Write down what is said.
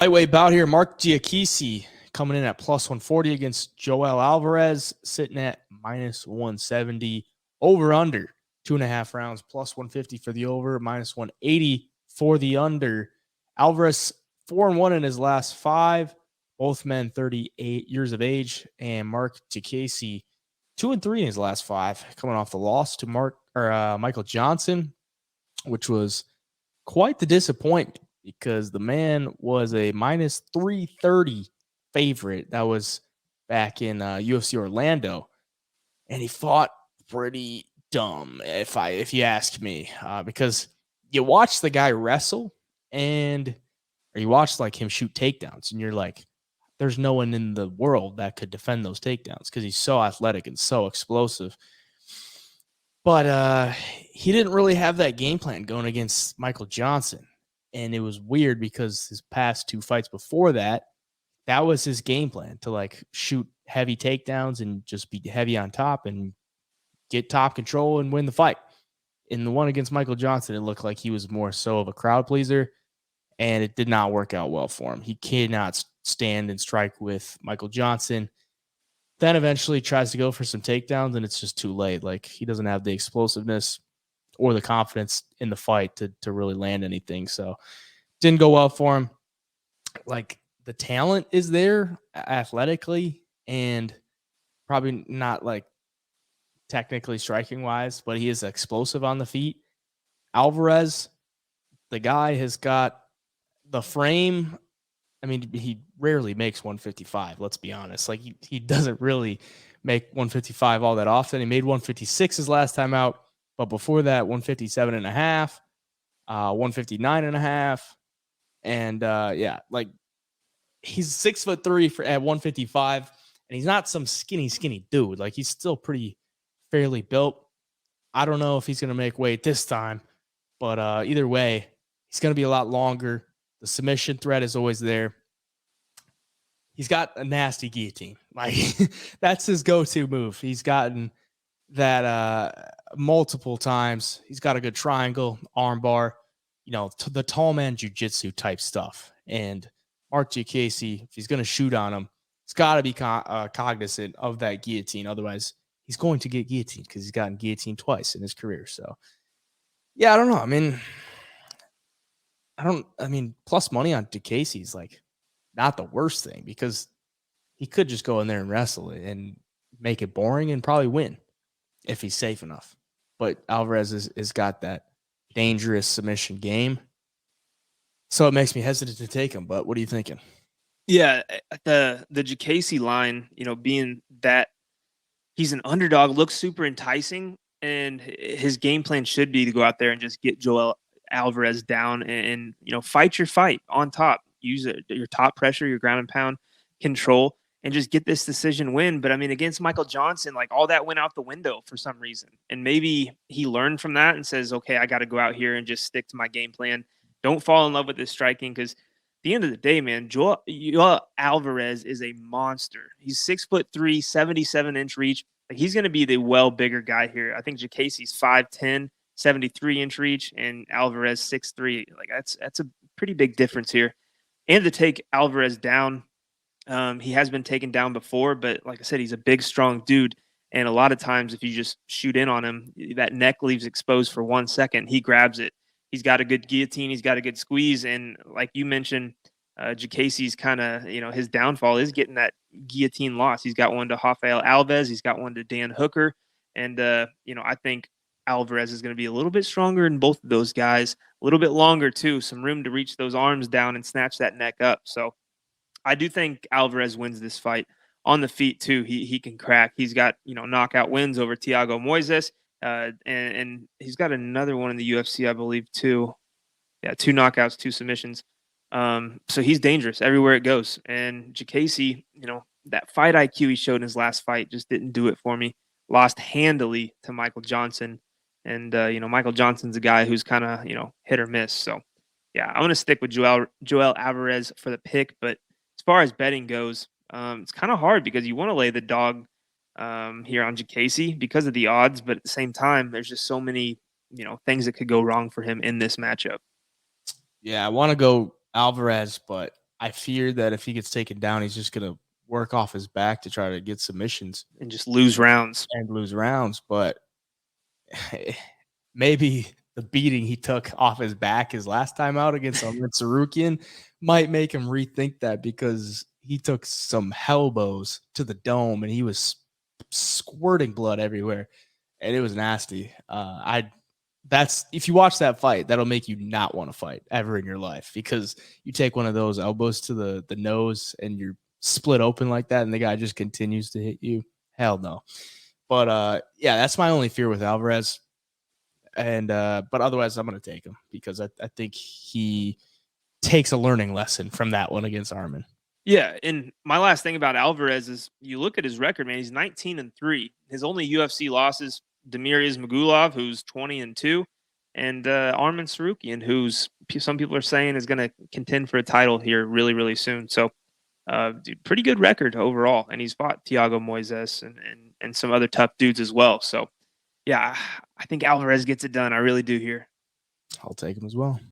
Lightweight bout here, Marc Diakiese coming in at plus 140 against Joel Alvarez, sitting at minus 170. Over under 2.5 rounds, plus 150 for the over, minus 180 for the under. Alvarez 4-1 in his last 5. Both men 38 years of age, and Marc Diakiese 2-3 in his last 5, coming off the loss to Michael Johnson, which was quite the disappointment because the man was a minus 330 favorite. That was back in UFC Orlando, and he fought pretty dumb, if you ask me, because you watch the guy wrestle or you watch like him shoot takedowns, and you're like, there's no one in the world that could defend those takedowns because he's so athletic and so explosive. But he didn't really have that game plan going against Michael Johnson. And it was weird because his past 2 fights before that was his game plan, to like shoot heavy takedowns and just be heavy on top and get top control and win the fight. In the one against Michael Johnson, it looked like he was more so of a crowd pleaser, and it did not work out well for him. He cannot stand and strike with Michael Johnson. Then eventually tries to go for some takedowns, and it's just too late. Like, he doesn't have the explosiveness or the confidence in the fight to really land anything. So didn't go well for him. Like, the talent is there athletically and probably not like technically striking wise, but he is explosive on the feet. Alvarez, the guy has got the frame. I mean, he rarely makes 155. Let's be honest. Like, he doesn't really make 155 all that often. He made 156 his last time out, but before that, 157 and a half, 159 and a half. And yeah, like, he's 6'3" at 155, and he's not some skinny dude. Like, he's still pretty fairly built. I don't know if he's going to make weight this time, but either way, he's going to be a lot longer. The submission threat is always there. He's got a nasty guillotine. Like, that's his go-to move. He's gotten that multiple times. He's got a good triangle, arm bar, the tall man jiu-jitsu type stuff. And Marc Diakiese, if he's going to shoot on him, he's got to be cognizant of that guillotine. Otherwise, he's going to get guillotined because he's gotten guillotined twice in his career. So, yeah, I don't know. I mean, plus money on Diakiese is like not the worst thing, because he could just go in there and wrestle it and make it boring and probably win if he's safe enough. But Alvarez has got that dangerous submission game, so it makes me hesitant to take him. But what are you thinking? Yeah, the Diakiese line, being that he's an underdog, looks super enticing, and his game plan should be to go out there and just get Joel Alvarez down and fight your fight on top. Use your top pressure, your ground and pound control, and just get this decision win. But I mean, against Michael Johnson, like, all that went out the window for some reason. And maybe he learned from that and says, okay, I got to go out here and just stick to my game plan. Don't fall in love with this striking, because at the end of the day, man, Joel Alvarez is a monster. He's 6'3", 77-inch reach. Like, he's going to be the well bigger guy here. I think Diakiese's 5'10", 73-inch reach, and Alvarez 6'3". Like, that's a pretty big difference here. And to take Alvarez down, he has been taken down before, but like I said, he's a big, strong dude. And a lot of times, if you just shoot in on him, that neck leaves exposed for 1 second. He grabs it. He's got a good guillotine. He's got a good squeeze. And like you mentioned, Diakiese's kind of, his downfall is getting that guillotine loss. He's got one to Rafael Alves. He's got one to Dan Hooker. And, I think Alvarez is going to be a little bit stronger in both of those guys, a little bit longer too, some room to reach those arms down and snatch that neck up. So I do think Alvarez wins this fight on the feet too. He can crack. He's got, knockout wins over Thiago Moises, and he's got another one in the UFC, I believe, too. Yeah, 2 knockouts, 2 submissions. So he's dangerous everywhere it goes. And Diakiese, that fight IQ he showed in his last fight just didn't do it for me. Lost handily to Michael Johnson. And, Michael Johnson's a guy who's kind of, hit or miss. So, yeah, I'm going to stick with Joel Alvarez for the pick. But as far as betting goes, it's kind of hard because you want to lay the dog here on Diakiese because of the odds. But at the same time, there's just so many, things that could go wrong for him in this matchup. Yeah, I want to go Alvarez, but I fear that if he gets taken down, he's just gonna work off his back to try to get submissions and just lose rounds. and lose rounds. But maybe the beating he took off his back his last time out against Sarukian might make him rethink that, because he took some elbows to the dome and he was squirting blood everywhere, and it was nasty. That's if you watch that fight, that'll make you not want to fight ever in your life, because you take one of those elbows to the nose and you're split open like that, and the guy just continues to hit you. Hell no. But yeah, that's my only fear with Alvarez. And but otherwise, I'm going to take him, because I think he takes a learning lesson from that one against Arman. Yeah, and my last thing about Alvarez is you look at his record, man. He's 19-3. His only UFC losses: Demirez Magulov, who's 20-2, and Arman Sarukian, who's some people are saying is going to contend for a title here really, really soon. So, dude, pretty good record overall, and he's fought Thiago Moises and some other tough dudes as well. So, yeah, I think Alvarez gets it done. I really do here. I'll take him as well.